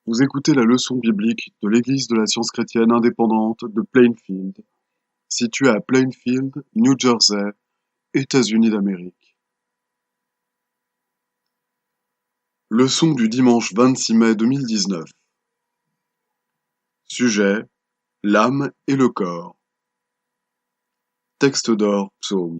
Vous écoutez la leçon biblique de l'Église de la science chrétienne indépendante de Plainfield, située à Plainfield, New Jersey, États-Unis d'Amérique. Leçon du dimanche 26 mai 2019. Sujet: l'âme et le corps. Texte d'or, psaume.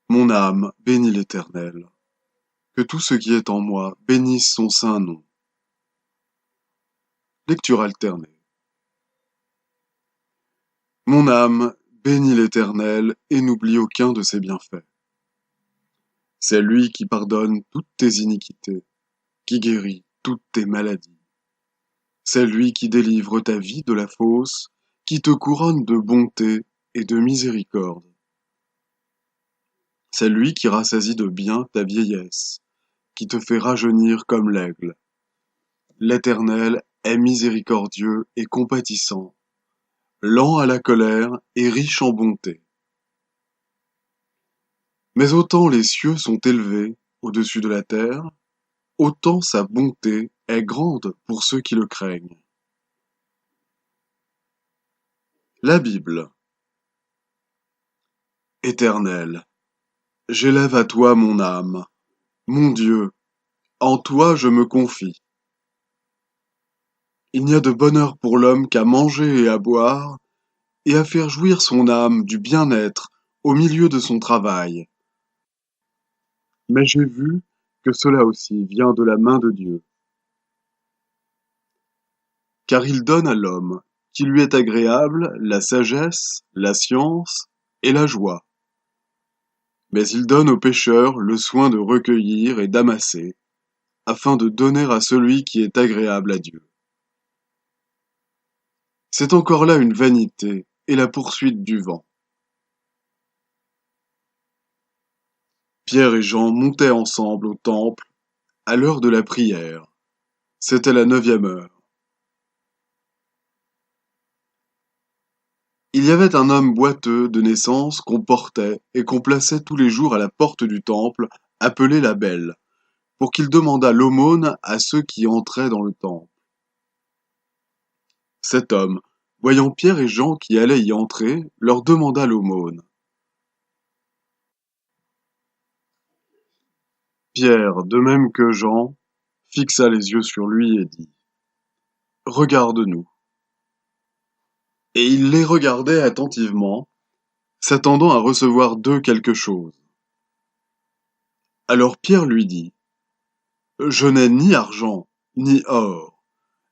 Mon âme bénit l'Éternel. Que tout ce qui est en moi bénisse son saint nom. Lecture alternée. Mon âme bénit l'Éternel et n'oublie aucun de ses bienfaits. C'est lui qui pardonne toutes tes iniquités, qui guérit toutes tes maladies. C'est lui qui délivre ta vie de la fosse, qui te couronne de bonté et de miséricorde. C'est lui qui rassasie de bien ta vieillesse, qui te fait rajeunir comme l'aigle. L'Éternel est miséricordieux et compatissant, lent à la colère et riche en bonté. Mais autant les cieux sont élevés au-dessus de la terre, autant sa bonté est grande pour ceux qui le craignent. La Bible. Éternel, j'élève à toi mon âme. Mon Dieu, en toi je me confie. Il n'y a de bonheur pour l'homme qu'à manger et à boire, et à faire jouir son âme du bien-être au milieu de son travail. Mais j'ai vu que cela aussi vient de la main de Dieu. Car il donne à l'homme, qui lui est agréable, la sagesse, la science et la joie. Mais il donne au pécheur le soin de recueillir et d'amasser, afin de donner à celui qui est agréable à Dieu. C'est encore là une vanité et la poursuite du vent. Pierre et Jean montaient ensemble au temple à l'heure de la prière. C'était la 9e heure. Il y avait un homme boiteux de naissance qu'on portait et qu'on plaçait tous les jours à la porte du temple, appelé la Belle, pour qu'il demandât l'aumône à ceux qui entraient dans le temple. Cet homme, voyant Pierre et Jean qui allaient y entrer, leur demanda l'aumône. Pierre, de même que Jean, fixa les yeux sur lui et dit: Regarde-nous. Et il les regardait attentivement, s'attendant à recevoir d'eux quelque chose. Alors Pierre lui dit: Je n'ai ni argent, ni or,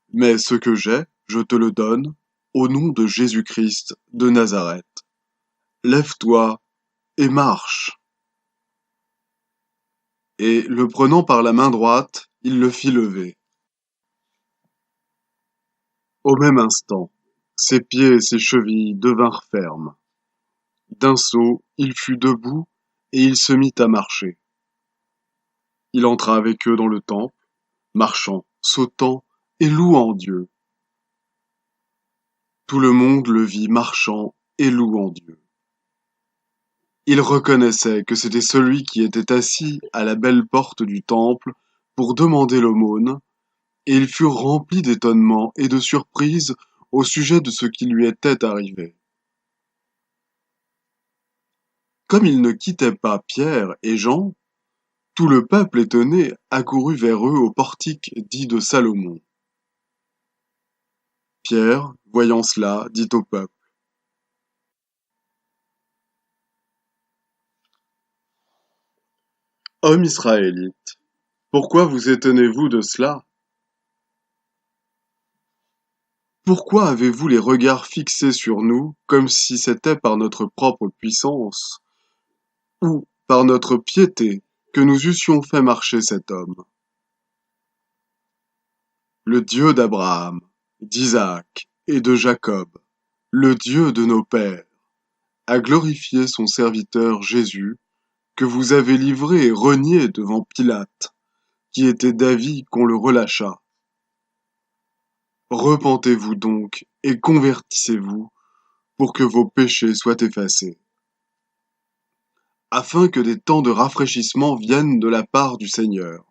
mais ce que j'ai, je te le donne, au nom de Jésus-Christ de Nazareth. Lève-toi et marche. Et, le prenant par la main droite, il le fit lever. Au même instant, ses pieds et ses chevilles devinrent fermes. D'un saut, il fut debout et il se mit à marcher. Il entra avec eux dans le temple, marchant, sautant et louant Dieu. Tout le monde le vit marchant et louant Dieu. Il reconnaissait que c'était celui qui était assis à la belle porte du temple pour demander l'aumône, et ils furent remplis d'étonnement et de surprise au sujet de ce qui lui était arrivé. Comme ils ne quittaient pas Pierre et Jean, tout le peuple étonné accourut vers eux au portique dit de Salomon. Pierre, voyant cela, dit au peuple: Hommes israélites, pourquoi vous étonnez-vous de cela? Pourquoi avez-vous les regards fixés sur nous comme si c'était par notre propre puissance ou par notre piété que nous eussions fait marcher cet homme? Le Dieu d'Abraham, d'Isaac et de Jacob, le Dieu de nos pères, a glorifié son serviteur Jésus, que vous avez livré et renié devant Pilate, qui était d'avis qu'on le relâchât. Repentez-vous donc et convertissez-vous pour que vos péchés soient effacés, afin que des temps de rafraîchissement viennent de la part du Seigneur.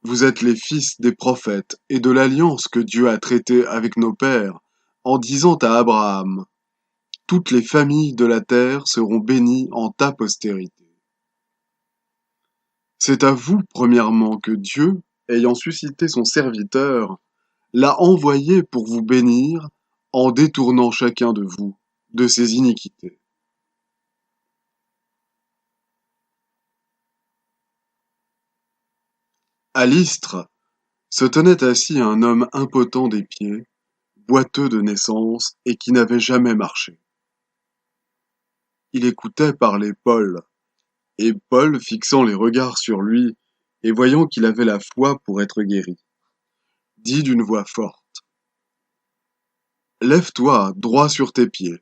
Vous êtes les fils des prophètes et de l'alliance que Dieu a traitée avec nos pères, en disant à Abraham, toutes les familles de la terre seront bénies en ta postérité. C'est à vous, premièrement, que Dieu, ayant suscité son serviteur, l'a envoyé pour vous bénir en détournant chacun de vous de ses iniquités. À Lystre se tenait assis un homme impotent des pieds, boiteux de naissance et qui n'avait jamais marché. Il écoutait parler Paul, et Paul, fixant les regards sur lui et voyant qu'il avait la foi pour être guéri, dit d'une voix forte, lève-toi droit sur tes pieds.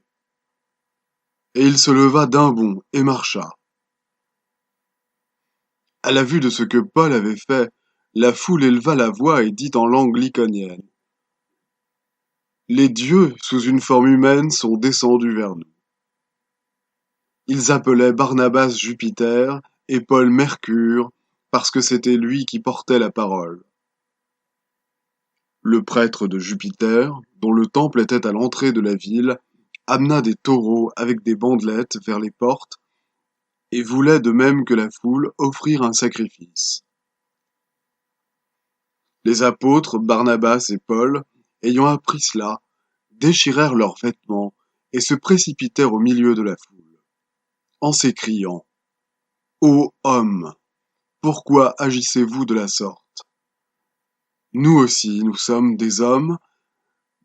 Et il se leva d'un bond et marcha. À la vue de ce que Paul avait fait, la foule éleva la voix et dit en langue lycaonienne, les dieux, sous une forme humaine, sont descendus vers nous. Ils appelaient Barnabas Jupiter et Paul Mercure, parce que c'était lui qui portait la parole. Le prêtre de Jupiter, dont le temple était à l'entrée de la ville, amena des taureaux avec des bandelettes vers les portes et voulait, de même que la foule, offrir un sacrifice. Les apôtres, Barnabas et Paul, ayant appris cela, déchirèrent leurs vêtements et se précipitèrent au milieu de la foule, en s'écriant, ô hommes, pourquoi agissez-vous de la sorte? Nous aussi, nous sommes des hommes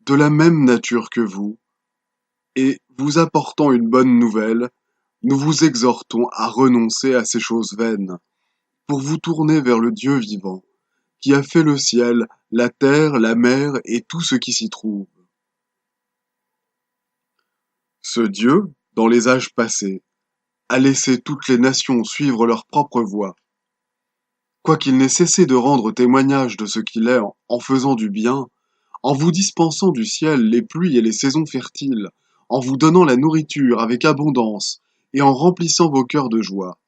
de la même nature que vous, et, vous apportant une bonne nouvelle, nous vous exhortons à renoncer à ces choses vaines, pour vous tourner vers le Dieu vivant, qui a fait le ciel, la terre, la mer et tout ce qui s'y trouve. Ce Dieu, dans les âges passés, a laissé toutes les nations suivre leur propre voie. Quoiqu'il n'ait cessé de rendre témoignage de ce qu'il est en faisant du bien, en vous dispensant du ciel les pluies et les saisons fertiles, en vous donnant la nourriture avec abondance et en remplissant vos cœurs de joie.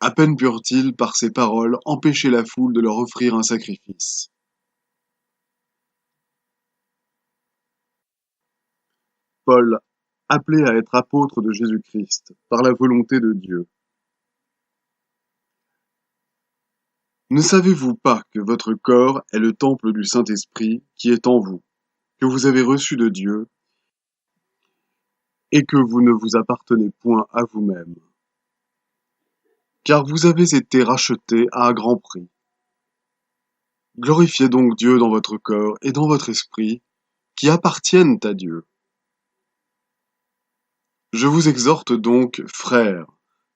À peine purent-ils, par ces paroles, empêcher la foule de leur offrir un sacrifice. Paul, appelé à être apôtre de Jésus-Christ, par la volonté de Dieu. Ne savez-vous pas que votre corps est le temple du Saint-Esprit qui est en vous, que vous avez reçu de Dieu, et que vous ne vous appartenez point à vous-même? Car vous avez été rachetés à un grand prix. Glorifiez donc Dieu dans votre corps et dans votre esprit, qui appartiennent à Dieu. Je vous exhorte donc, frères,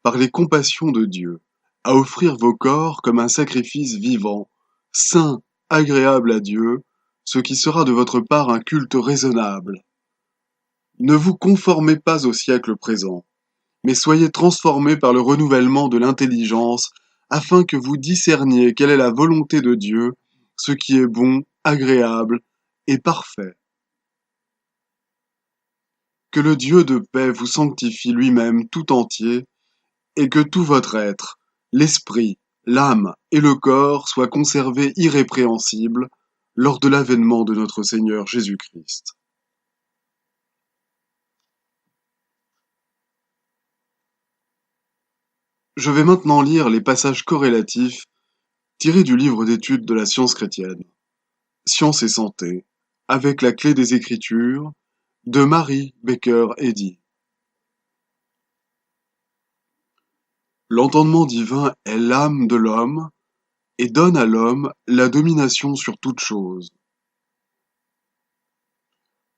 par les compassions de Dieu, à offrir vos corps comme un sacrifice vivant, saint, agréable à Dieu, ce qui sera de votre part un culte raisonnable. Ne vous conformez pas au siècle présent, mais soyez transformés par le renouvellement de l'intelligence, afin que vous discerniez quelle est la volonté de Dieu, ce qui est bon, agréable et parfait. Que le Dieu de paix vous sanctifie lui-même tout entier, et que tout votre être, l'esprit, l'âme et le corps soient conservés irrépréhensibles lors de l'avènement de notre Seigneur Jésus-Christ. Je vais maintenant lire les passages corrélatifs tirés du livre d'études de la science chrétienne, Science et santé, avec la clé des Écritures, de Mary Baker Eddy. L'entendement divin est l'âme de l'homme et donne à l'homme la domination sur toute chose.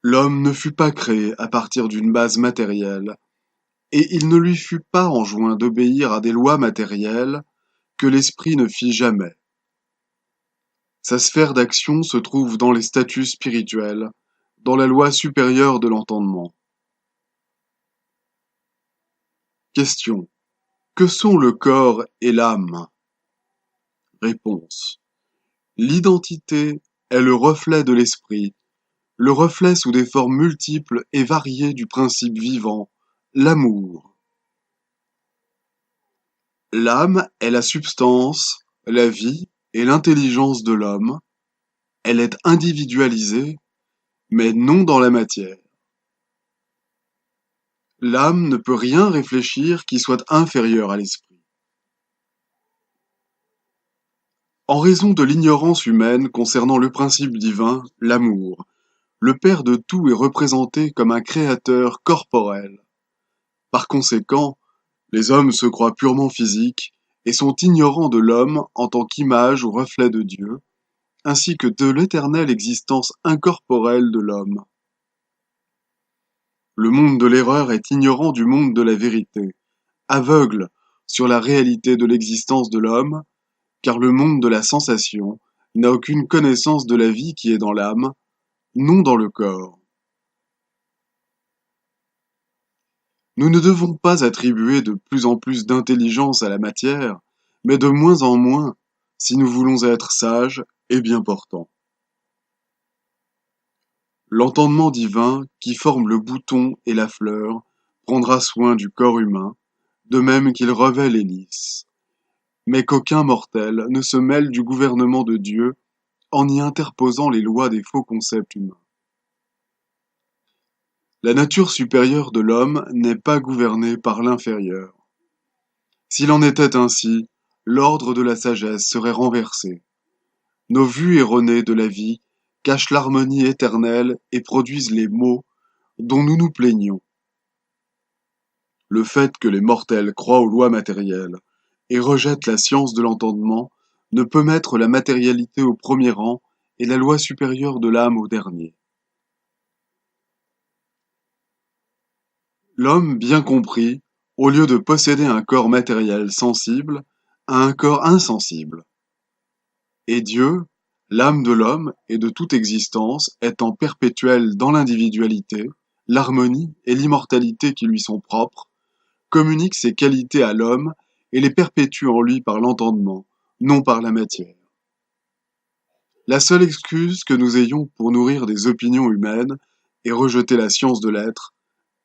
L'homme ne fut pas créé à partir d'une base matérielle, et il ne lui fut pas enjoint d'obéir à des lois matérielles que l'esprit ne fit jamais. Sa sphère d'action se trouve dans les statuts spirituels, dans la loi supérieure de l'entendement. Question. Que sont le corps et l'âme? Réponse. L'identité est le reflet de l'esprit, le reflet sous des formes multiples et variées du principe vivant, l'amour. L'âme est la substance, la vie est l'intelligence de l'homme, elle est individualisée, mais non dans la matière. L'âme ne peut rien réfléchir qui soit inférieur à l'esprit. En raison de l'ignorance humaine concernant le principe divin, l'amour, le Père de tout est représenté comme un créateur corporel. Par conséquent, les hommes se croient purement physiques et sont ignorants de l'homme en tant qu'image ou reflet de Dieu, ainsi que de l'éternelle existence incorporelle de l'homme. Le monde de l'erreur est ignorant du monde de la vérité, aveugle sur la réalité de l'existence de l'homme, car le monde de la sensation n'a aucune connaissance de la vie qui est dans l'âme, non dans le corps. Nous ne devons pas attribuer de plus en plus d'intelligence à la matière, mais de moins en moins, si nous voulons être sages et bien portants. L'entendement divin, qui forme le bouton et la fleur, prendra soin du corps humain, de même qu'il revêt les lys. Mais qu'aucun mortel ne se mêle du gouvernement de Dieu en y interposant les lois des faux concepts humains. La nature supérieure de l'homme n'est pas gouvernée par l'inférieur. S'il en était ainsi, l'ordre de la sagesse serait renversé. Nos vues erronées de la vie cachent l'harmonie éternelle et produisent les maux dont nous nous plaignons. Le fait que les mortels croient aux lois matérielles et rejettent la science de l'entendement ne peut mettre la matérialité au premier rang et la loi supérieure de l'âme au dernier. L'homme bien compris, au lieu de posséder un corps matériel sensible, a un corps insensible. Et Dieu, l'âme de l'homme et de toute existence, étant perpétuelle dans l'individualité, l'harmonie et l'immortalité qui lui sont propres, communique ses qualités à l'homme et les perpétue en lui par l'entendement, non par la matière. La seule excuse que nous ayons pour nourrir des opinions humaines et rejeter la science de l'être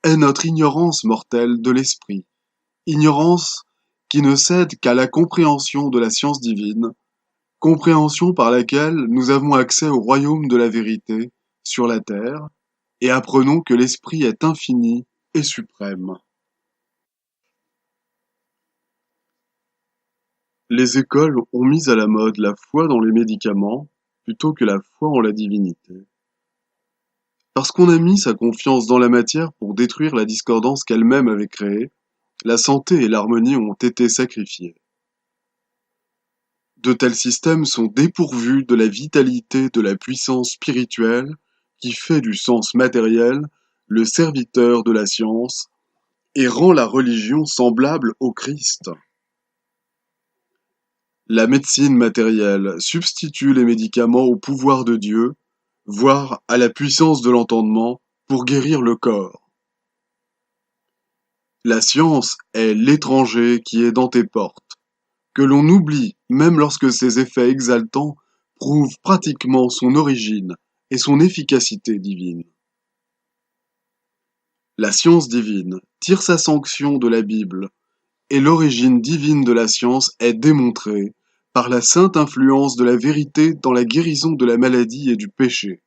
est notre ignorance mortelle de l'esprit, ignorance qui ne cède qu'à la compréhension de la science divine, compréhension par laquelle nous avons accès au royaume de la vérité sur la terre, et apprenons que l'esprit est infini et suprême. Les écoles ont mis à la mode la foi dans les médicaments plutôt que la foi en la divinité. Parce qu'on a mis sa confiance dans la matière pour détruire la discordance qu'elle-même avait créée, la santé et l'harmonie ont été sacrifiées. De tels systèmes sont dépourvus de la vitalité de la puissance spirituelle qui fait du sens matériel le serviteur de la science et rend la religion semblable au Christ. La médecine matérielle substitue les médicaments au pouvoir de Dieu, voire à la puissance de l'entendement pour guérir le corps. La science est l'étranger qui est dans tes portes, que l'on oublie même lorsque ses effets exaltants prouvent pratiquement son origine et son efficacité divine. La science divine tire sa sanction de la Bible, et l'origine divine de la science est démontrée par la sainte influence de la vérité dans la guérison de la maladie et du péché.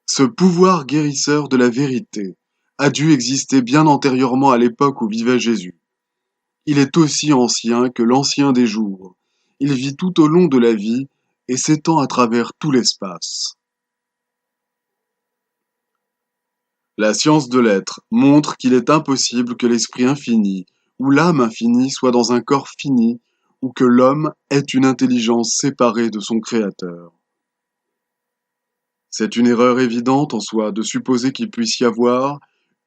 Ce pouvoir guérisseur de la vérité a dû exister bien antérieurement à l'époque où vivait Jésus. Il est aussi ancien que l'ancien des jours. Il vit tout au long de la vie et s'étend à travers tout l'espace. La science de l'être montre qu'il est impossible que l'esprit infini ou l'âme infinie soit dans un corps fini ou que l'homme ait une intelligence séparée de son créateur. C'est une erreur évidente en soi de supposer qu'il puisse y avoir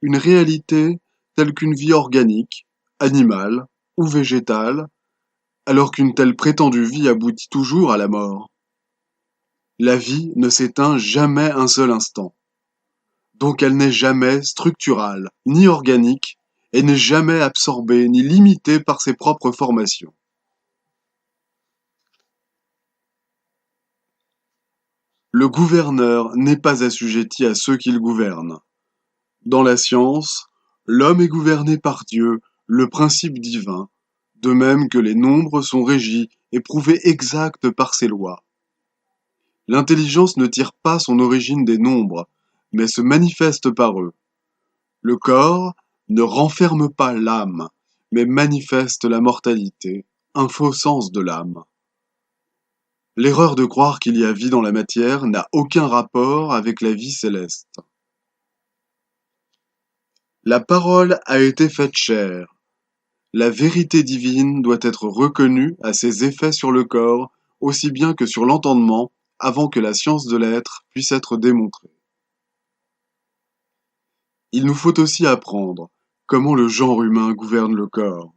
une réalité telle qu'une vie organique, animale ou végétale, alors qu'une telle prétendue vie aboutit toujours à la mort. La vie ne s'éteint jamais un seul instant. Donc elle n'est jamais structurale, ni organique, et n'est jamais absorbée ni limitée par ses propres formations. Le gouverneur n'est pas assujetti à ceux qu'il gouverne. Dans la science, l'homme est gouverné par Dieu, le principe divin, de même que les nombres sont régis et prouvée exacte par ses lois. L'intelligence ne tire pas son origine des nombres, mais se manifeste par eux. Le corps ne renferme pas l'âme, mais manifeste la mortalité, un faux sens de l'âme. L'erreur de croire qu'il y a vie dans la matière n'a aucun rapport avec la vie céleste. La parole a été faite chair. La vérité divine doit être reconnue à ses effets sur le corps, aussi bien que sur l'entendement, avant que la science de l'être puisse être démontrée. Il nous faut aussi apprendre comment le genre humain gouverne le corps.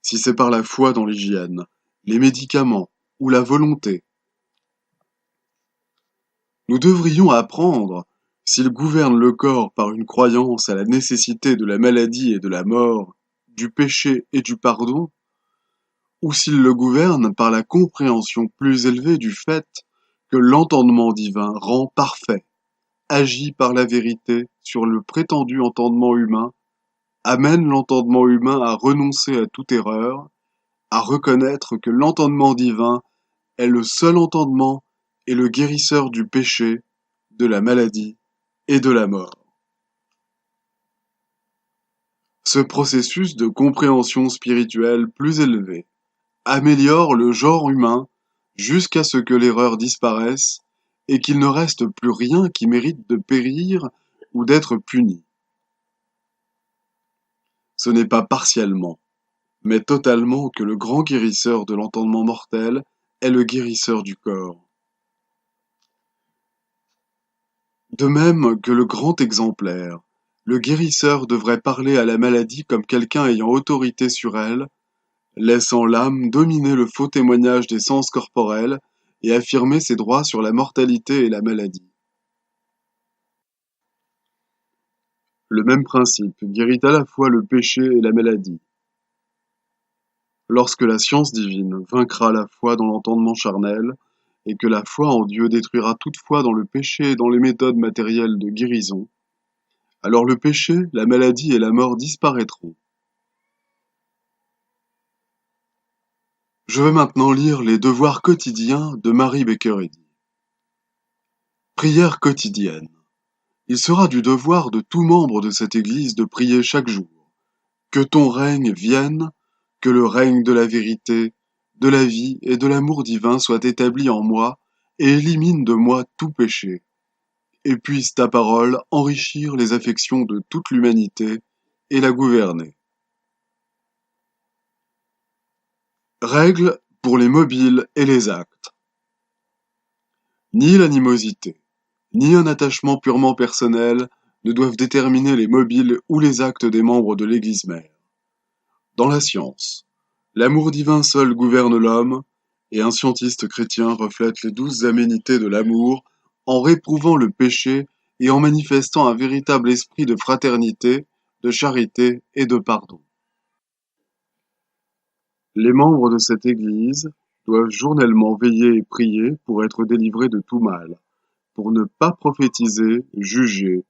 Si c'est par la foi dans l'hygiène, les médicaments ou la volonté. Nous devrions apprendre s'il gouverne le corps par une croyance à la nécessité de la maladie et de la mort, du péché et du pardon, ou s'il le gouverne par la compréhension plus élevée du fait que l'entendement divin rend parfait, agit par la vérité sur le prétendu entendement humain, amène l'entendement humain à renoncer à toute erreur, à reconnaître que l'entendement divin est le seul entendement et le guérisseur du péché, de la maladie et de la mort. Ce processus de compréhension spirituelle plus élevée améliore le genre humain jusqu'à ce que l'erreur disparaisse et qu'il ne reste plus rien qui mérite de périr ou d'être puni. Ce n'est pas partiellement, mais totalement que le grand guérisseur de l'entendement mortel est le guérisseur du corps. De même que le grand exemplaire, le guérisseur devrait parler à la maladie comme quelqu'un ayant autorité sur elle, laissant l'âme dominer le faux témoignage des sens corporels et affirmer ses droits sur la mortalité et la maladie. Le même principe guérit à la fois le péché et la maladie. Lorsque la science divine vaincra la foi dans l'entendement charnel, et que la foi en Dieu détruira toute foi dans le péché et dans les méthodes matérielles de guérison, alors le péché, la maladie et la mort disparaîtront. Je vais maintenant lire les devoirs quotidiens de Mary Baker Eddy. Prière quotidienne. Il sera du devoir de tout membre de cette Église de prier chaque jour. Que ton règne vienne, que le règne de la vérité, de la vie et de l'amour divin soit établi en moi et élimine de moi tout péché. Et puisse ta parole enrichir les affections de toute l'humanité et la gouverner. Règles pour les mobiles et les actes. Ni l'animosité, ni un attachement purement personnel ne doivent déterminer les mobiles ou les actes des membres de l'Église mère. Dans la science, l'amour divin seul gouverne l'homme, et un scientiste chrétien reflète les douces aménités de l'amour en réprouvant le péché et en manifestant un véritable esprit de fraternité, de charité et de pardon. Les membres de cette Église doivent journellement veiller et prier pour être délivrés de tout mal, pour ne pas prophétiser, juger,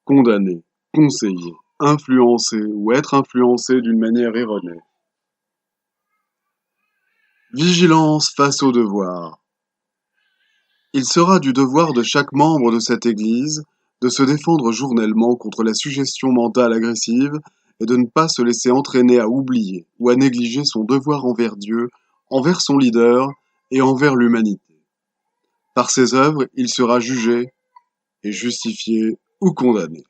condamner, conseiller, influencer ou être influencé d'une manière erronée. Vigilance face au devoir. Il sera du devoir de chaque membre de cette Église de se défendre journellement contre la suggestion mentale agressive et de ne pas se laisser entraîner à oublier ou à négliger son devoir envers Dieu, envers son leader et envers l'humanité. Par ses œuvres, il sera jugé et justifié ou condamné.